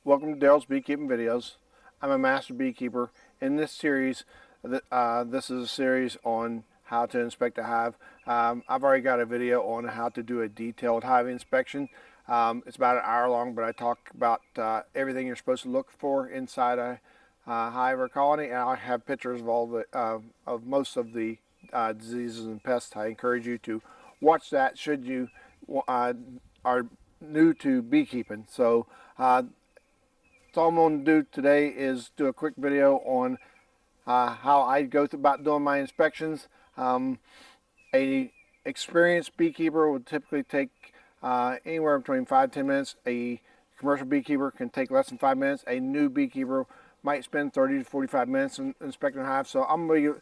Welcome to Daryl's Beekeeping Videos. I'm a master beekeeper. In this series, this is a series on how to inspect a hive. I've already got a video on how to do a detailed hive inspection. It's about an hour long, but I talk about everything you're supposed to look for inside a hive or colony, and I have pictures of all the of most of the diseases and pests. I encourage you to watch that should you are new to beekeeping. So all I'm going to do today is do a quick video on how I go about doing my inspections. A experienced beekeeper would typically take anywhere between 5-10 minutes. A commercial beekeeper can take less than 5 minutes. A new beekeeper might spend 30 to 45 minutes inspecting a hive. So I'm going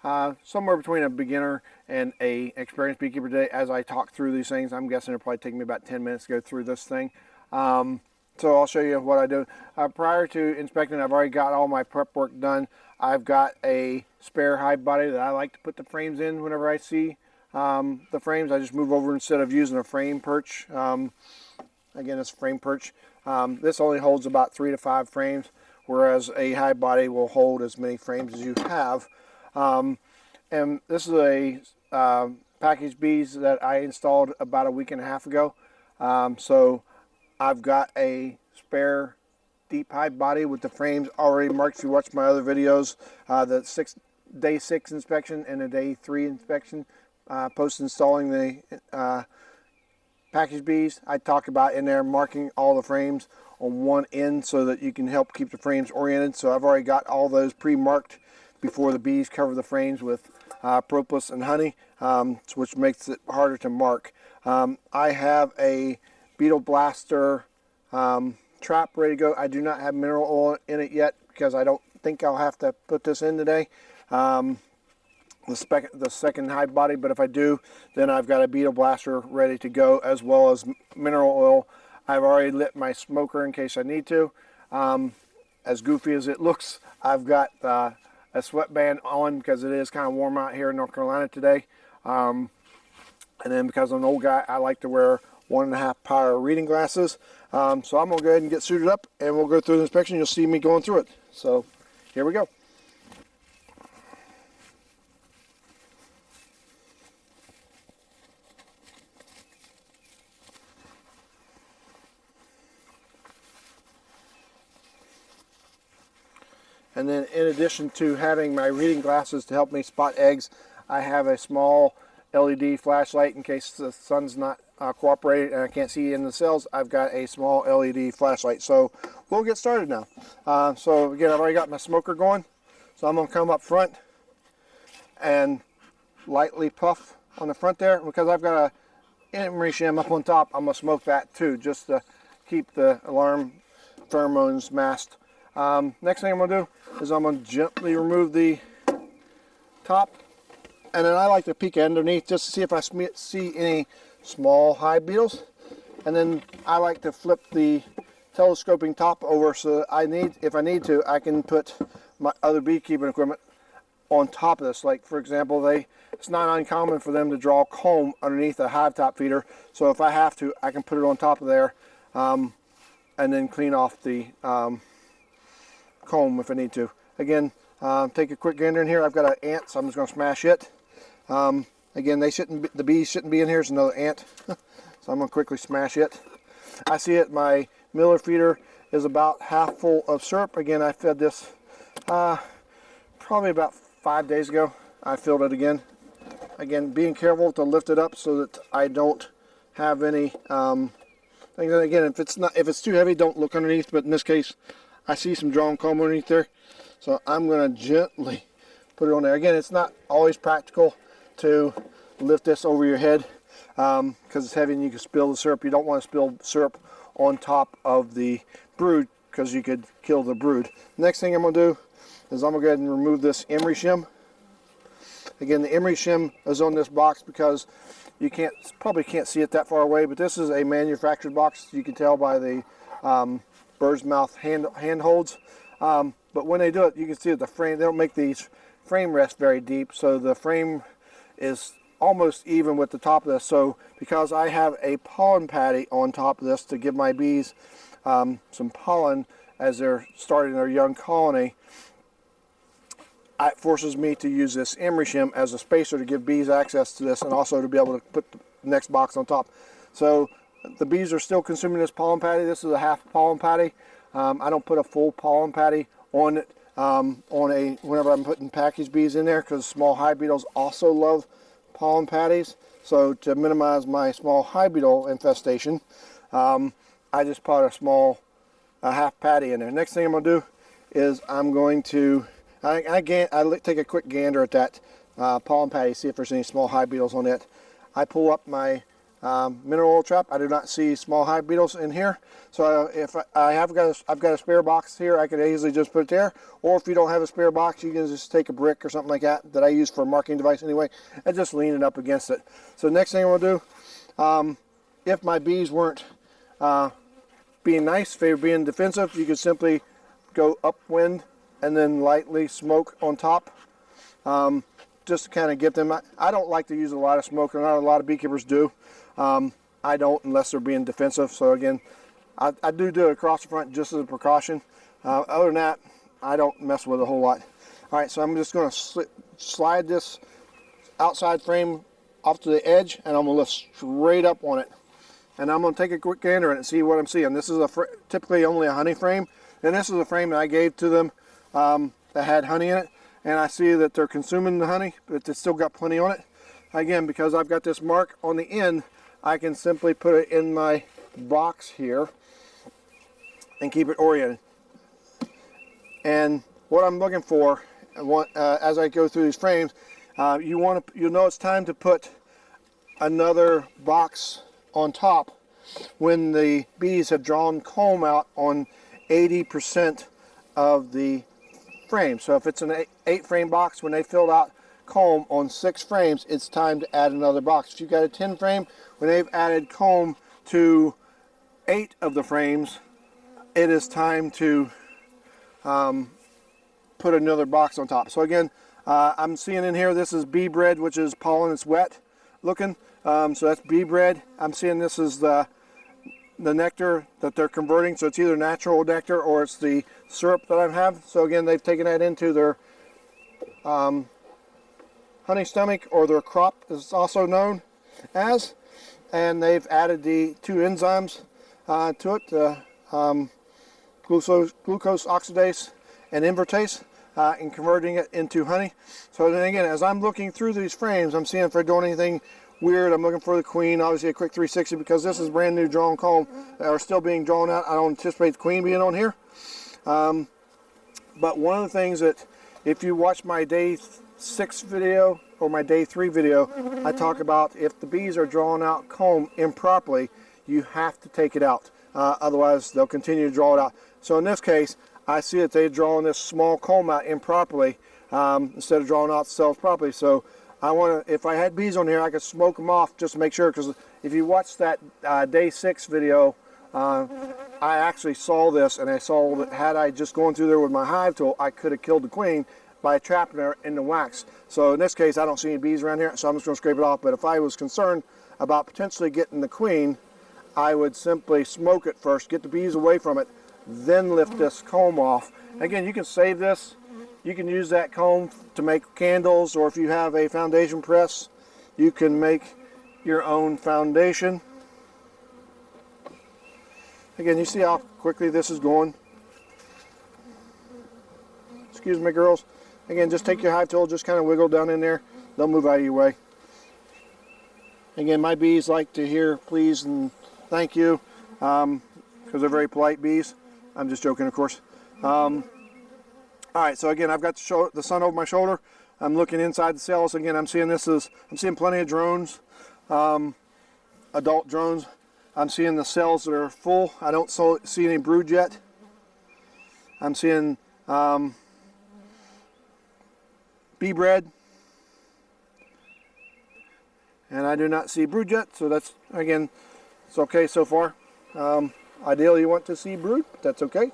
to somewhere between a beginner and a experienced beekeeper today. As I talk through these things, I'm guessing it'll probably take me about 10 minutes to go through this thing. So I'll show you what I do. Prior to inspecting, I've already got all my prep work done. I've got a spare hive body that I like to put the frames in whenever I see the frames. I just move over instead of using a frame perch. Again, it's a frame perch. This only holds about 3 to 5 frames, whereas a hive body will hold as many frames as you have. And this is a packaged bees that I installed about a week and a half ago. So I've got a spare deep hive body with the frames already marked. If you watch my other videos, the day 6 inspection and the day 3 inspection, post installing the packaged bees, I talk about in there marking all the frames on one end so that you can help keep the frames oriented. So I've already got all those pre-marked before the bees cover the frames with propolis and honey, which makes it harder to mark. I have a beetle blaster trap ready to go. I do not have mineral oil in it yet because I don't think I'll have to put this in today, the second hive body, but if I do, then I've got a beetle blaster ready to go, as well as mineral oil. I've already lit my smoker in case I need to. As goofy as it looks, I've got a sweatband on because it is kind of warm out here in North Carolina today. And then because I'm an old guy, I like to wear 1.5 power reading glasses. So I'm going to go ahead and get suited up and we'll go through the inspection. You'll see me going through it. So here we go. And then in addition to having my reading glasses to help me spot eggs, I have a small LED flashlight in case the sun's not cooperating and I can't see in the cells. I've got a small LED flashlight. So we'll get started now. So again, I've already got my smoker going. So I'm going to come up front and lightly puff on the front there. Because I've got a Emery Shim up on top, I'm going to smoke that too, just to keep the alarm pheromones masked. Next thing I'm going to do is I'm going to gently remove the top. And then I like to peek underneath just to see if I see any small hive beetles. And then I like to flip the telescoping top over so that if I need to, I can put my other beekeeping equipment on top of this. Like for example, it's not uncommon for them to draw comb underneath a hive top feeder. So if I have to, I can put it on top of there and then clean off the comb if I need to. Again, take a quick gander in here. I've got an ant, so I'm just going to smash it. Again, the bees shouldn't be in here. There's another ant. So I'm going to quickly smash it. I see it. My Miller feeder is about half full of syrup. Again, I fed this probably about 5 days ago. I filled it again. Again, being careful to lift it up so that I don't have any things. And again, if it's too heavy, don't look underneath. But in this case, I see some drawn comb underneath there. So I'm going to gently put it on there. Again, it's not always practical to lift this over your head because it's heavy and you can spill the syrup. You don't want to spill syrup on top of the brood because you could kill the brood. Next thing I'm going to do is I'm going to go ahead and remove this Emery Shim. Again, the Emery Shim is on this box because you probably can't see it that far away, but this is a manufactured box. You can tell by the bird's mouth handholds. But when they do it, you can see that the frame, they don't make these frame rests very deep, so the frame is almost even with the top of this. So because I have a pollen patty on top of this to give my bees some pollen as they're starting their young colony, it forces me to use this Emery Shim as a spacer to give bees access to this, and also to be able to put the next box on top. So the bees are still consuming this pollen patty. This is a half pollen patty. I don't put a full pollen patty on it whenever I'm putting package bees in there, because small hive beetles also love pollen patties. So to minimize my small hive beetle infestation, I just put a half patty in there. Next thing I'm going to do is I'm going to I take a quick gander at that pollen patty, see if there's any small hive beetles on it. I pull up my mineral oil trap. I do not see small hive beetles in here. So if I've got a spare box here, I could easily just put it there. Or if you don't have a spare box, you can just take a brick or something like that I use for a marking device anyway, and just lean it up against it. So next thing I'm going to do, if my bees weren't being nice, if they were being defensive, you could simply go upwind and then lightly smoke on top, just to kind of get them. I don't like to use a lot of smoke, and not a lot of beekeepers do. I don't, unless they're being defensive. So again, I do it across the front just as a precaution. Other than that, I don't mess with it a whole lot. All right, so I'm just going to slide this outside frame off to the edge, and I'm going to lift straight up on it. And I'm going to take a quick gander at it and see what I'm seeing. This is typically only a honey frame, and this is a frame that I gave to them that had honey in it. And I see that they're consuming the honey, but it's still got plenty on it. Again, because I've got this mark on the end, I can simply put it in my box here and keep it oriented. And what I'm looking for, as I go through these frames, you'll know it's time to put another box on top when the bees have drawn comb out on 80% of the frame. So if it's an 8-frame box, when they filled out comb on 6 frames, it's time to add another box. If you've got a 10-frame, when they've added comb to 8 of the frames, it is time to put another box on top. So again, I'm seeing in here, this is bee bread, which is pollen. It's wet looking, so that's bee bread. I'm seeing this is the nectar that they're converting, so it's either natural nectar or it's the syrup that I have. So again, they've taken that into their honey stomach, or their crop, as it's also known as, and they've added the 2 enzymes to it, glucose oxidase and invertase, and converting it into honey. So then again, as I'm looking through these frames, I'm seeing if they're doing anything weird. I'm looking for the queen, obviously a quick 360, because this is brand new drawn comb that are still being drawn out. I don't anticipate the queen being on here. But one of the things that, if you watch my day 6 video or my day 3 video, I talk about if the bees are drawing out comb improperly, you have to take it out. Otherwise, they'll continue to draw it out. So in this case, I see that they're drawing this small comb out improperly instead of drawing out the cells properly. So I want to, if I had bees on here, I could smoke them off just to make sure, because if you watch that day 6 video, I actually saw this, and I saw that had I just gone through there with my hive tool, I could have killed the queen by trapping her in the wax. So in this case, I don't see any bees around here, so I'm just going to scrape it off. But if I was concerned about potentially getting the queen, I would simply smoke it first, get the bees away from it, then lift this comb off. Again, you can save this. You can use that comb to make candles, or if you have a foundation press, you can make your own foundation. Again, you see how quickly this is going. Excuse me, girls. Again, just take your hive tool, just kind of wiggle down in there. They'll move out of your way. Again, my bees like to hear please and thank you, because they're very polite bees. I'm just joking, of course. All right, so again, I've got the sun over my shoulder. I'm looking inside the cells. Again, I'm seeing plenty of drones, adult drones. I'm seeing the cells that are full. I don't see any brood yet. I'm seeing bee bread, and I do not see brood yet. So that's, again, it's okay so far. Ideally, you want to see brood, but that's okay.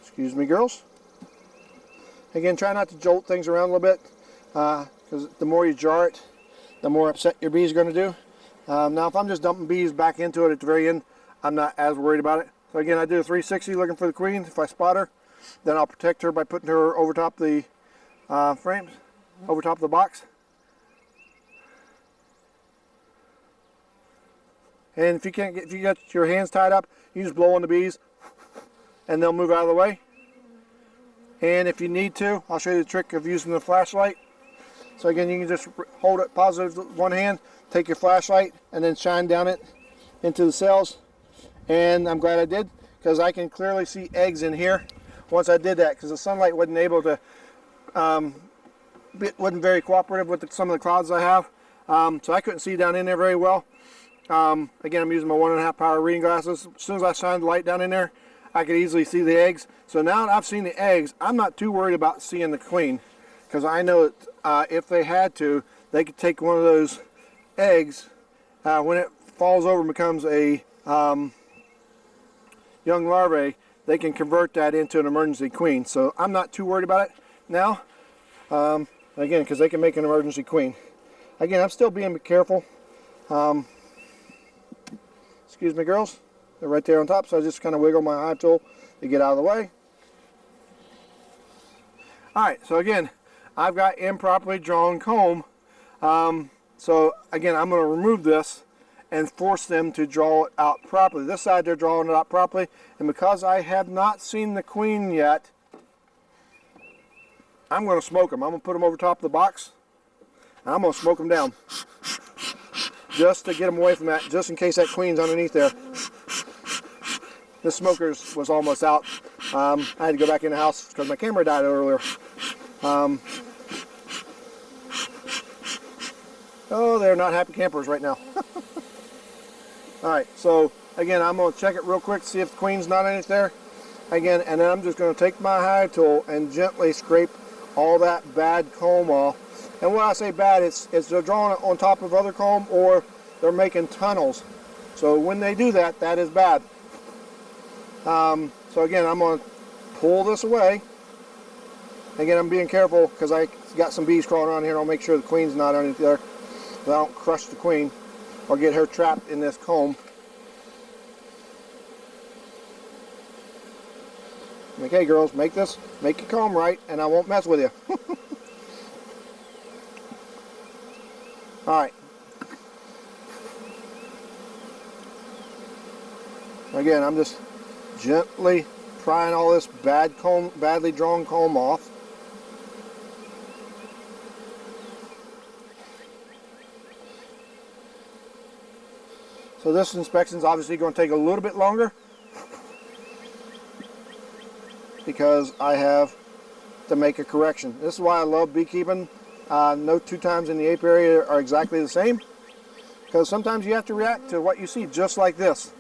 Excuse me, girls. Again, try not to jolt things around a little bit, because the more you jar it, the more upset your bees are going to do. Now if I'm just dumping bees back into it at the very end, I'm not as worried about it. So again, I do a 360 looking for the queen. If I spot her, then I'll protect her by putting her over top the frames, over top of the box. And if you got your hands tied up, you just blow on the bees and they'll move out of the way. And if you need to, I'll show you the trick of using the flashlight. So again, you can just hold it positive with one hand, take your flashlight, and then shine down it into the cells. And I'm glad I did, because I can clearly see eggs in here once I did that, because the sunlight wasn't able to, wasn't very cooperative with some of the clouds I have. So I couldn't see down in there very well. Again, I'm using my 1.5 power reading glasses. As soon as I shine the light down in there, I could easily see the eggs. So now that I've seen the eggs, I'm not too worried about seeing the queen, because I know that if they had to, they could take one of those eggs, when it falls over and becomes a young larvae, they can convert that into an emergency queen. So I'm not too worried about it now, again, because they can make an emergency queen. Again, I'm still being careful. Excuse me, girls. They're right there on top, so I just kind of wiggle my hive tool to get out of the way. Alright, so again, I've got improperly drawn comb. So again, I'm going to remove this and force them to draw it out properly. This side they're drawing it out properly, and because I have not seen the queen yet, I'm going to smoke them. I'm going to put them over top of the box, and I'm going to smoke them down just to get them away from that, just in case that queen's underneath there. This smoker's was almost out. I had to go back in the house because my camera died earlier. Oh, they're not happy campers right now. Alright, so again, I'm going to check it real quick to see if the queen's not underneath there. Again, and then I'm just going to take my hive tool and gently scrape all that bad comb off. And when I say bad, it's they're drawing it on top of other comb, or they're making tunnels. So when they do that, that is bad. So again, I'm going to pull this away. Again, I'm being careful because I got some bees crawling around here. I'll make sure the queen's not underneath there, so I don't crush the queen or get her trapped in this comb. Like, hey girls, make your comb right, and I won't mess with you. Alright. Again, I'm just gently prying all this badly drawn comb off. So this inspection is obviously going to take a little bit longer because I have to make a correction. This is why I love beekeeping. No two times in the apiary are exactly the same, because sometimes you have to react to what you see, just like this.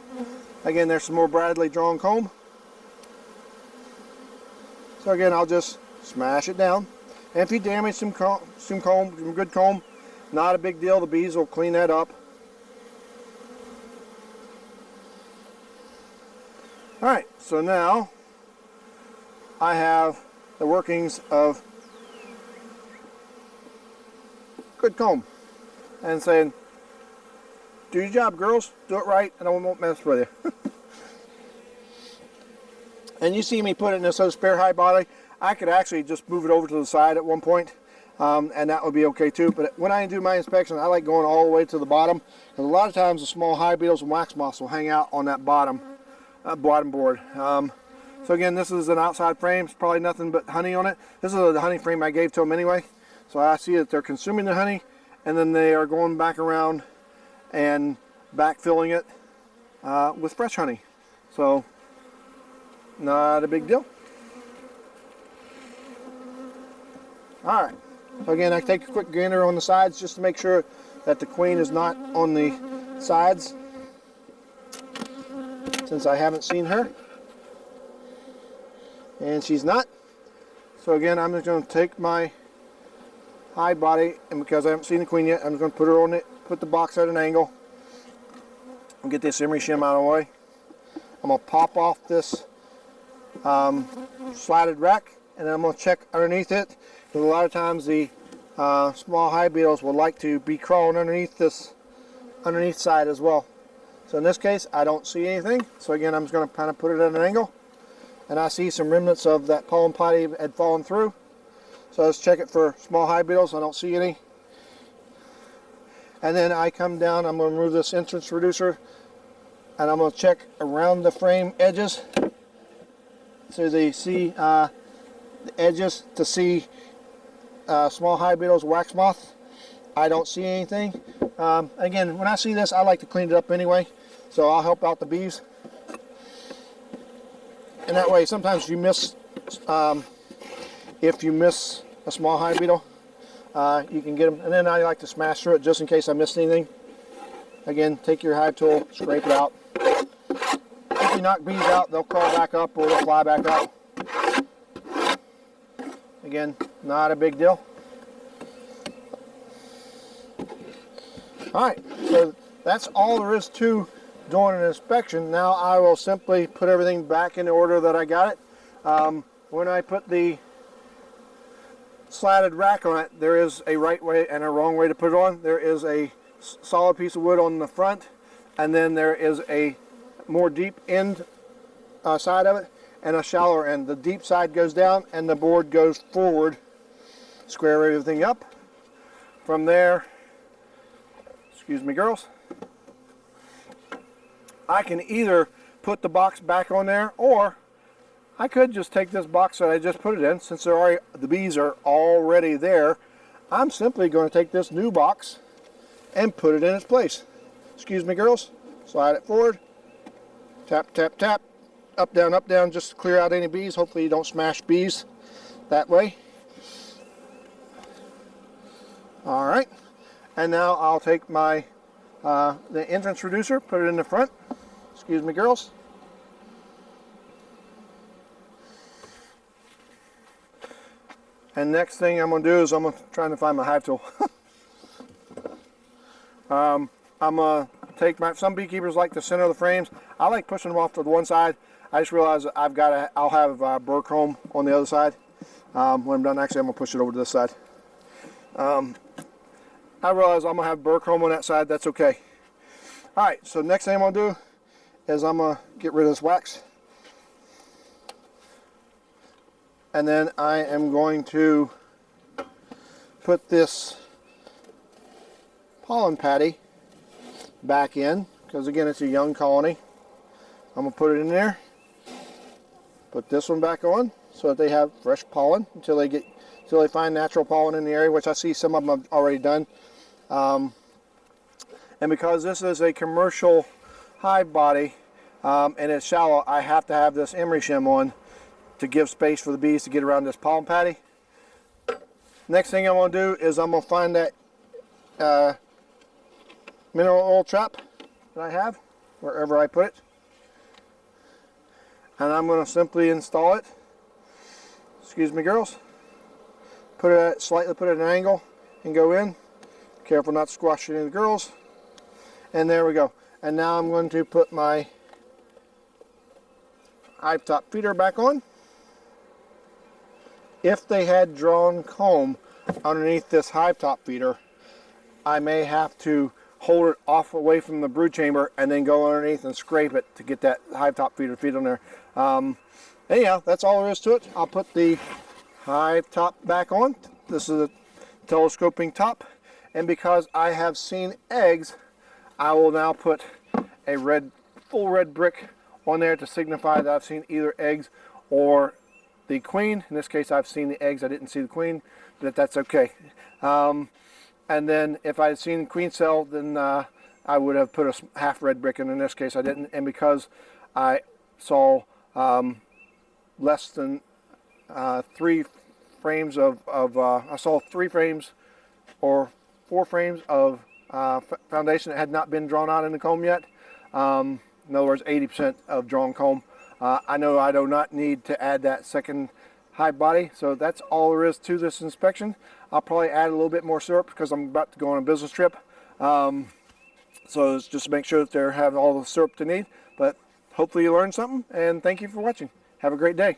Again, there's some more badly drawn comb. So again, I'll just smash it down. And if you damage some good comb, not a big deal. The bees will clean that up. Alright, so now I have the workings of good comb, and saying, do your job, girls, do it right, and I won't mess with you. And you see me put it in this spare hive body. I could actually just move it over to the side at one point, and that would be okay too. But when I do my inspection, I like going all the way to the bottom, because a lot of times the small hive beetles and wax moths will hang out on that bottom board. So again, this is an outside frame. It's probably nothing but honey on it. This is the honey frame I gave to them anyway. So I see that they're consuming the honey, and then they are going back around and backfilling it with fresh honey. So not a big deal. Alright, so again, I take a quick gander on the sides just to make sure that the queen is not on the sides, since I haven't seen her, and she's not. So again, I'm just going to take my hive body, and because I haven't seen the queen yet, I'm just going to put her on it, put the box at an angle, and get this Emery Shim out of the way. I'm going to pop off this slatted rack, and then I'm going to check underneath it, because a lot of times the small hive beetles will like to be crawling underneath this underneath side as well. So in this case, I don't see anything. So again, I'm just going to kind of put it at an angle. And I see some remnants of that pollen potty had fallen through. So let's check it for small hive beetles. I don't see any. And then I come down, I'm going to remove this entrance reducer, and I'm going to check around the frame edges so they see the edges to see small hive beetles, wax moth. I don't see anything. Again, when I see this, I like to clean it up anyway, so I'll help out the bees. And that way, sometimes you miss, if you miss a small hive beetle, you can get them. And then I like to smash through it just in case I missed anything. Again, take your hive tool, scrape it out. If you knock bees out, they'll crawl back up or they'll fly back up. Again, not a big deal. Alright, so that's all there is to doing an inspection. Now I will simply put everything back in the order that I got it. When I put the slatted rack on it, there is a right way and a wrong way to put it on. There is a solid piece of wood on the front, and then there is a more deep end side of it and a shallower end. The deep side goes down and the board goes forward. Square everything up. From there, excuse me girls, I can either put the box back on there, or I could just take this box that I just put it in. Since the bees are already there, I'm simply going to take this new box and put it in its place. Excuse me girls, slide it forward, tap, tap, tap, up, down, just to clear out any bees. Hopefully you don't smash bees that way. Alright, and now I'll take my the entrance reducer, put it in the front. Excuse me girls. And next thing I'm going to do is I'm trying to find my hive tool. I'm going to take some beekeepers like the center of the frames. I like pushing them off to the one side. I just realized that I'll have burr comb on the other side. When I'm done, actually I'm going to push it over to this side. I realize I'm going to have burr comb on that side. That's okay. Alright, so next thing I'm going to do is I'm going to get rid of this wax. And then I am going to put this pollen patty back in, because again it's a young colony. I'm going to put it in there, put this one back on so that they have fresh pollen until they find natural pollen in the area, which I see some of them have already done. And because this is a commercial hive body and it's shallow, I have to have this Emery Shim on to give space for the bees to get around this pollen patty. Next thing I'm going to do is I'm going to find that mineral oil trap that I have, wherever I put it. And I'm going to simply install it. Excuse me girls. Slightly put it at an angle and go in. Careful not to squash any of the girls. And there we go. And now I'm going to put my hive top feeder back on. If they had drawn comb underneath this hive top feeder, I may have to hold it off away from the brood chamber and then go underneath and scrape it to get that hive top feeder feed on there. Anyhow, that's all there is to it. I'll put the hive top back on. This is a telescoping top, and because I have seen eggs, I will now put a full red brick on there to signify that I've seen either eggs or the queen. In this case, I've seen the eggs. I didn't see the queen, but that's okay. And then if I had seen the queen cell, then I would have put a half red brick in. In this case, I didn't. And because I saw less than 3 frames I saw 3 frames or 4 frames of foundation that had not been drawn out in the comb yet. In other words, 80% of drawn comb. I know I do not need to add that second hive body, so that's all there is to this inspection. I'll probably add a little bit more syrup because I'm about to go on a business trip. So it's just to make sure that they have all the syrup they need. But hopefully you learned something, and thank you for watching. Have a great day.